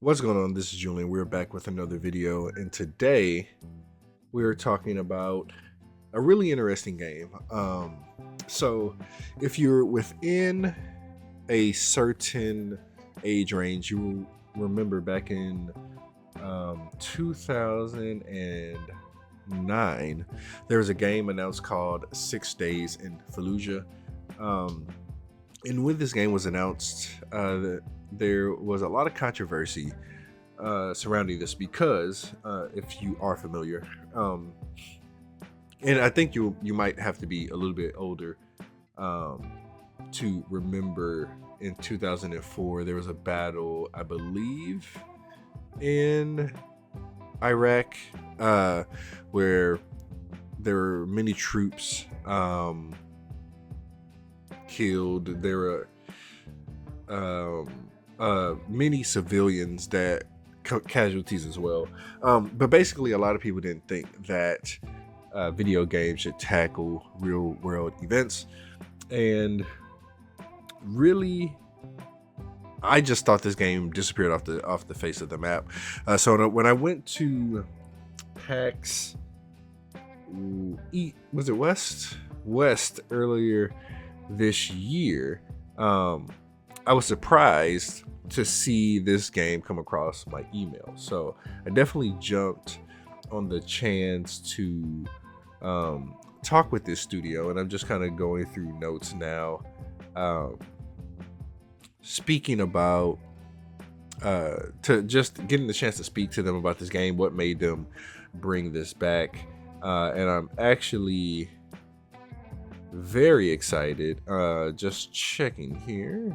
What's going on? This is Julian. We're back with another video, and today we're talking about a really interesting game. So if you're within a certain age range, you will remember back in 2009, there was a game announced called 6 Days in Fallujah. And when this game was announced, there was a lot of controversy surrounding this because, if you are familiar, and I think you might have to be a little bit older to remember, in 2004 there was a battle, I believe, in Iraq, where there were many troops killed. There were many civilians that casualties as well. But basically, a lot of people didn't think that video games should tackle real world events, and really, I just thought this game disappeared off the face of the map. So when I went to PAX, was it West earlier this year, I was surprised to see this game come across my email. So I definitely jumped on the chance to talk with this studio, and I'm just kind of going through notes now, speaking about to just getting the chance to speak to them about this game, what made them bring this back, and I'm actually very excited. Just checking here.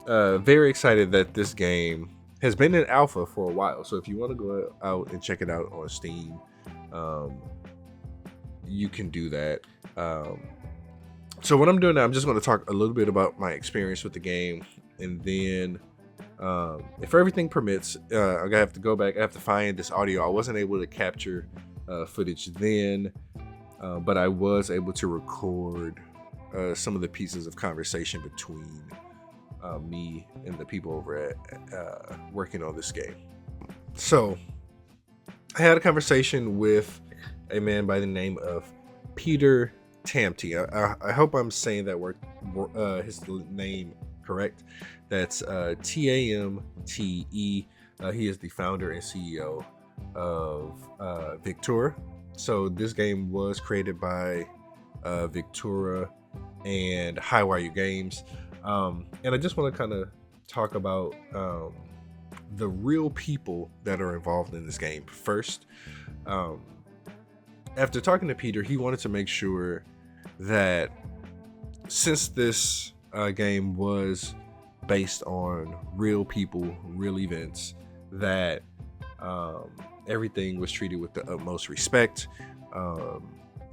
Very excited that this game has been in alpha for a while. So if you want to go out and check it out on Steam, you can do that. So what I'm doing now, I'm just going to talk a little bit about my experience with the game, and then if everything permits, I'm gonna have to go back. I have to find this audio. I wasn't able to capture footage then, but I was able to record some of the pieces of conversation between me and the people over at working on this game. So I had a conversation with a man by the name of Peter Tamte. I hope I'm saying that word, his name correct. That's Tamte. He is the founder and CEO of Victura. So this game was created by Victura and Highwire Games. And I just want to kind of talk about the real people that are involved in this game first. After talking to Peter, he wanted to make sure that since this game was based on real people, real events, that everything was treated with the utmost respect.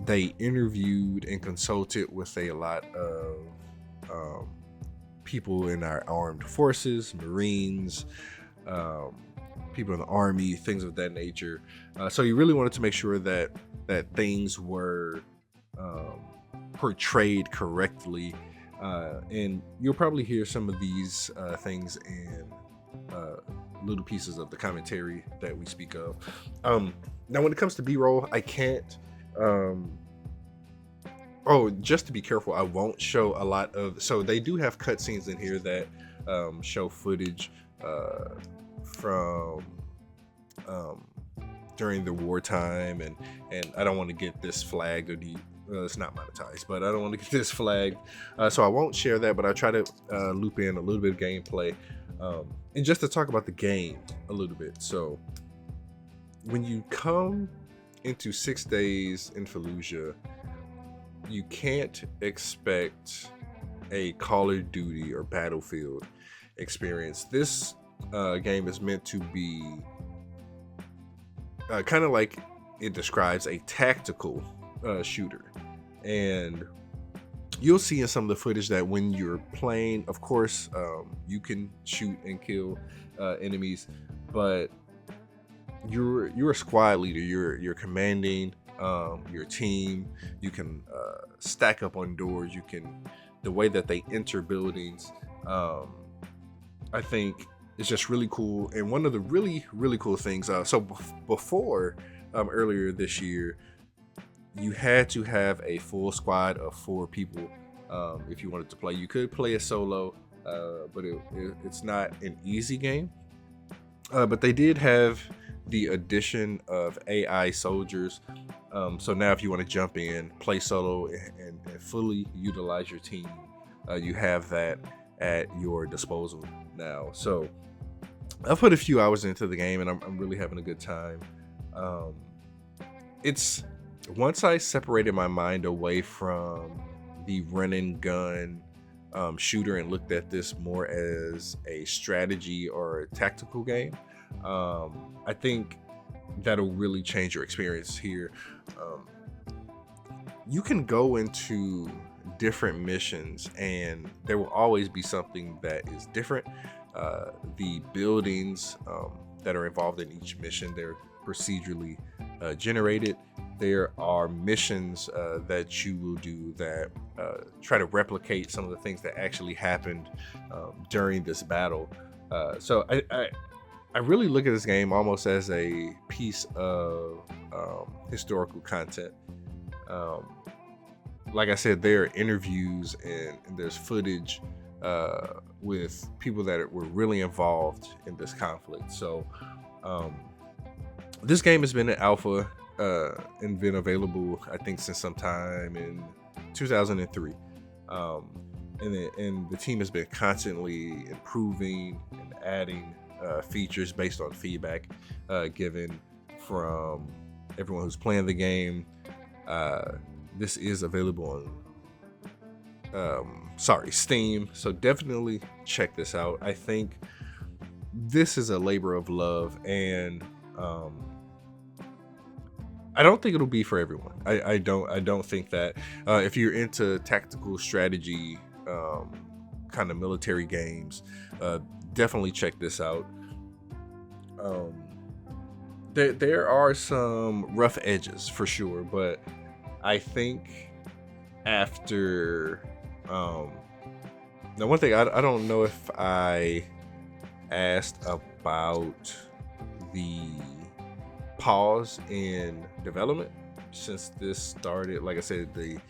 They interviewed and consulted with a lot of people in our armed forces, Marines, people in the Army, things of that nature. So he really wanted to make sure that things were portrayed correctly. And you'll probably hear some of these things in little pieces of the commentary that we speak of. Now, when it comes to B-roll, I can't. Just to be careful, I won't show a lot of. So they do have cutscenes in here that show footage from during the wartime, and I don't want to get this flagged, or it's not monetized, but I don't want to get this flagged, so I won't share that. But I try to loop in a little bit of gameplay, and just to talk about the game a little bit. So when you come into 6 Days in Fallujah, you can't expect a Call of Duty or Battlefield experience. This game is meant to be kind of like it describes, a tactical shooter. And you'll see in some of the footage that when you're playing, of course, you can shoot and kill enemies, but you're a squad leader. You're commanding your team. You can stack up on doors. The way that they enter buildings, I think is just really cool. And one of the really, really cool things, before earlier this year, you had to have a full squad of 4 people if you wanted to play. You could play a solo, but it's not an easy game. But they did have the addition of AI soldiers. So now if you want to jump in, play solo, and fully utilize your team, you have that at your disposal now. So I've put a few hours into the game, and I'm really having a good time. It's once I separated my mind away from the run and gun shooter and looked at this more as a strategy or a tactical game, I think that'll really change your experience here. You can go into different missions and there will always be something that is different. The buildings that are involved in each mission, they're procedurally generated. There are missions that you will do that try to replicate some of the things that actually happened during this battle. So I really look at this game almost as a piece of historical content. Like I said, there are interviews and there's footage with people that were really involved in this conflict. So this game has been in alpha and been available, I think, since sometime in 2003. And the team has been constantly improving and adding features based on feedback given from everyone who's playing the game. This is available on Steam, so definitely check this out. I think this is a labor of love, and I don't think it'll be for everyone. I don't think that if you're into tactical strategy kind of military games, definitely check this out. There are some rough edges for sure, but I think after now, one thing I don't know if I asked about the pause in development since this started. Like I said, the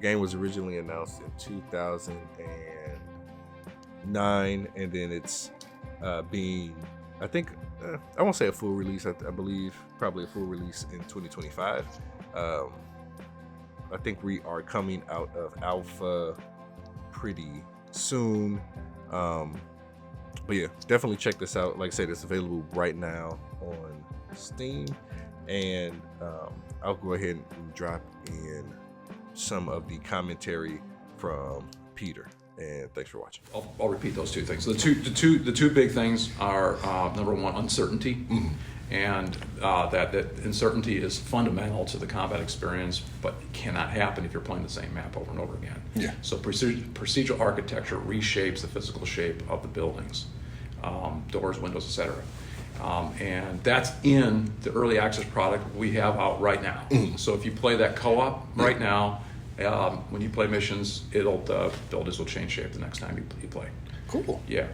game was originally announced in 2009, and then it's being, I think, I won't say a full release. I believe probably a full release in 2025. I think we are coming out of alpha pretty soon. But yeah, definitely check this out. Like I said, it's available right now on Steam, and I'll go ahead and drop in some of the commentary from Peter. And thanks for watching. I'll repeat those 2 things. The two big things are number 1, uncertainty. Mm-hmm. And that uncertainty is fundamental to the combat experience, but it cannot happen if you're playing the same map over and over again. Yeah. So procedural architecture reshapes the physical shape of the buildings, doors, windows, etc. And that's in the early access product we have out right now. Mm. So if you play that co-op right now, when you play missions, the buildings will change shape the next time you play. Cool. Yeah.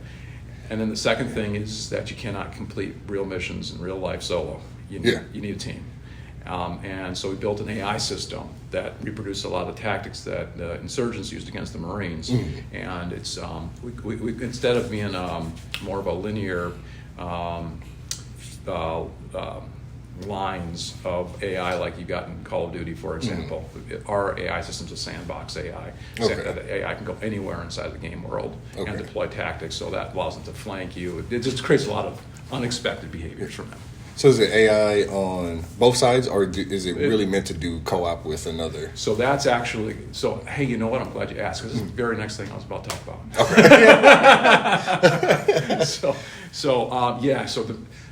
And then the second thing is that you cannot complete real missions in real life solo. You need a team. And so we built an AI system that reproduced a lot of tactics that the insurgents used against the Marines. Mm. And it's we instead of being more of a linear lines of AI like you got in Call of Duty, for example. Our AI system's a sandbox AI. Okay. The AI can go anywhere inside the game world and deploy tactics, so that allows them to flank you. It just creates a lot of unexpected behaviors from them. So is it AI on both sides, or is it really meant to do co-op with another? So that's actually, hey, you know what? I'm glad you asked, because this is the very next thing I was about to talk about. Okay.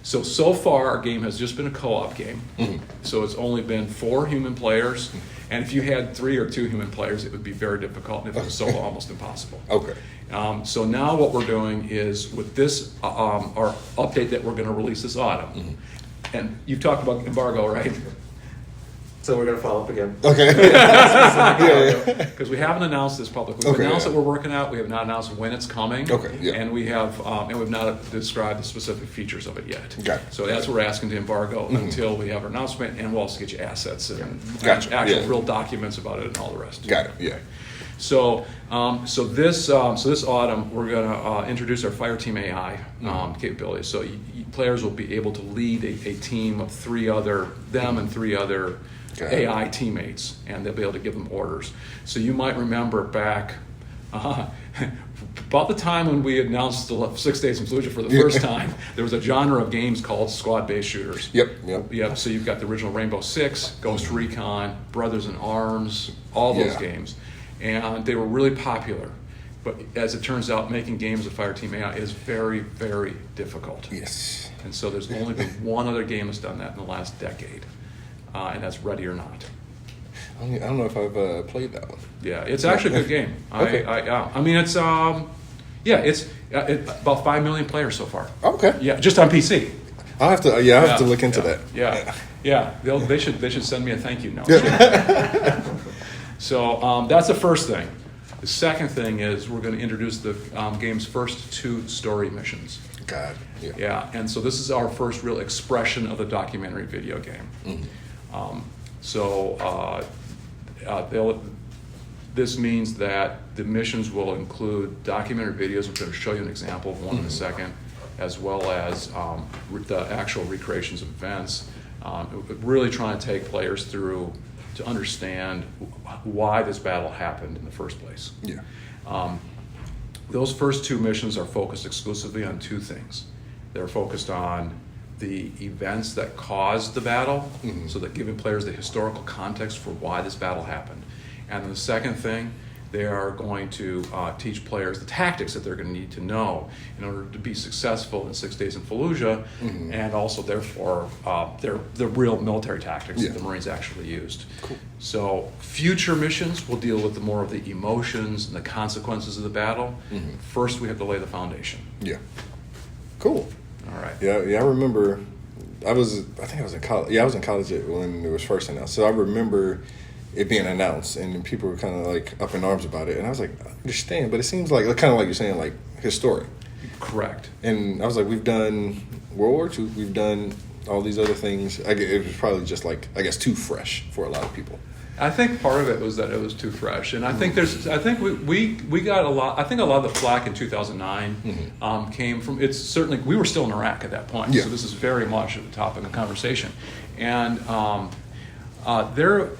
So far our game has just been a co-op game. Mm-hmm. So it's only been 4 human players, and if you had 3 or 2 human players, it would be very difficult, and if it was solo, almost impossible. Okay. So now what we're doing is with this, our update that we're going to release this autumn, and you've talked about embargo, right? So we're gonna follow up again. Okay. Because we haven't announced this publicly. We've announced that we're working out. We have not announced when it's coming. Okay, yeah. And we've not described the specific features of it yet. Got it. So that's what we're asking to embargo until we have our announcement, and we'll also get you assets and Gotcha, actual yeah. real documents about it and all the rest. Got it. Yeah. So this autumn we're going to introduce our Fire Team AI capabilities. So players will be able to lead a team of three other AI teammates, and they'll be able to give them orders. So you might remember back about the time when we announced the 6 Days in Fallujah for the first time, there was a genre of games called squad-based shooters. Yep. So you've got the original Rainbow Six, Ghost Recon, Brothers in Arms, all those games. And they were really popular. But as it turns out, making games with Fire Team AI is very, very difficult. Yes. And so there's only been one other game that's done that in the last decade, and that's Ready or Not. I don't know if I've played that one. Yeah, it's actually a good game. Okay. I mean, it's about 5 million players so far. Okay. Yeah, just on PC. I'll have to look into that. Yeah. They should send me a thank you note. So that's the first thing. The second thing is we're going to introduce the game's first 2 story missions. God. Yeah, and so this is our first real expression of the documentary video game. This means that the missions will include documentary videos. We're going to show you an example of one in a second, as well as the actual recreations of events. Really trying to take players through to understand why this battle happened in the first place. Yeah. Those first 2 missions are focused exclusively on 2 things. They're focused on the events that caused the battle, so that giving players the historical context for why this battle happened. And then the second thing, they are going to teach players the tactics that they're going to need to know in order to be successful in 6 Days in Fallujah, and also, therefore, the real military tactics that the Marines actually used. Cool. So future missions will deal with more of the emotions and the consequences of the battle. First, we have to lay the foundation. Yeah. Cool. All right. Yeah, I remember. I think I was in college. Yeah, I was in college when it was first announced. So I remember it being announced, and people were kind of like up in arms about it. And I was like, I understand, but it seems like kind of like you're saying, like historic. Correct. And I was like, we've done World War II, we've done all these other things. It was probably just like, I guess, too fresh for a lot of people. I think part of it was that it was too fresh, and I think we got a lot. I think a lot of the flack in 2009 came from. It's certainly we were still in Iraq at that point, so this is very much at the topic of conversation, and there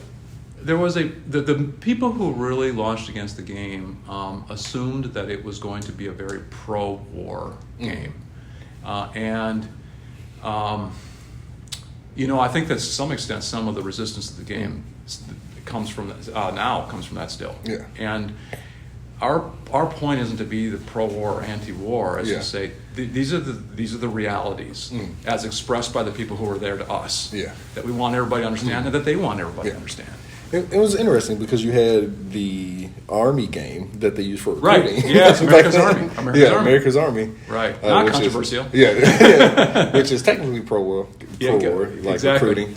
was the people who really launched against the game assumed that it was going to be a very pro-war game, and I think that to some extent some of the resistance to the game comes from that still. Yeah. And our point isn't to be the pro-war or anti-war, as to say these are the realities as expressed by the people who are there to us. Yeah. That we want everybody to understand and that they want everybody to understand. It was interesting because you had the Army game that they used for recruiting. Right. Yeah, it's America's Army. America's Army. Right. Not controversial. Which is technically pro-war, like exactly. recruiting.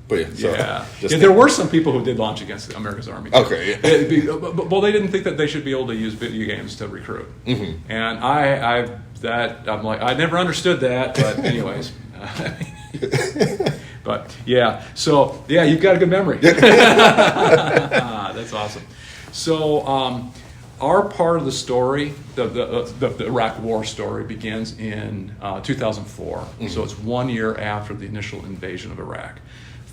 There were some people who did launch against America's Army. Okay. Well, they didn't think that they should be able to use video games to recruit. And I never understood that, but anyways. But you've got a good memory. That's awesome. So our part of the story, the Iraq War story, begins in 2004. So it's 1 year after the initial invasion of Iraq.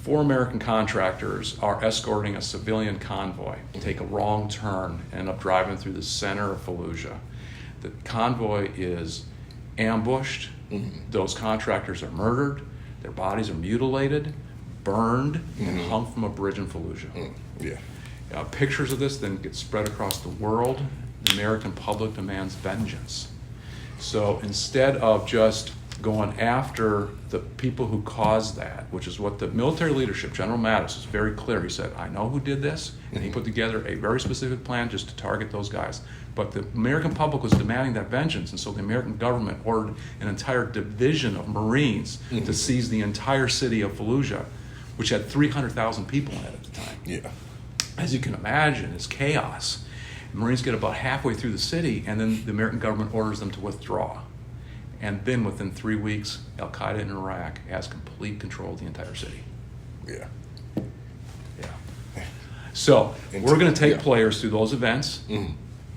4 American contractors are escorting a civilian convoy, take a wrong turn, and end up driving through the center of Fallujah. The convoy is ambushed. Those contractors are murdered. Their bodies are mutilated, burned, and hung from a bridge in Fallujah. Pictures of this then get spread across the world. The American public demands vengeance. So instead of just going after the people who caused that, which is what the military leadership, General Mattis, is very clear. He said, I know who did this, and he put together a very specific plan just to target those guys. But the American public was demanding that vengeance, and so the American government ordered an entire division of Marines to seize the entire city of Fallujah. which had 300,000 people in it at the time. Yeah. As you can imagine, it's chaos. The Marines get about halfway through the city, and then the American government orders them to withdraw. And then within 3 weeks, Al-Qaeda in Iraq has complete control of the entire city. Yeah. Yeah. So we're going to take players through those events,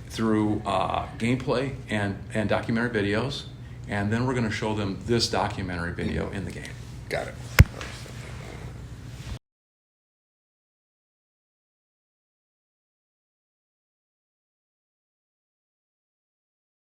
through gameplay and documentary videos, and then we're going to show them this documentary video in the game. Got it.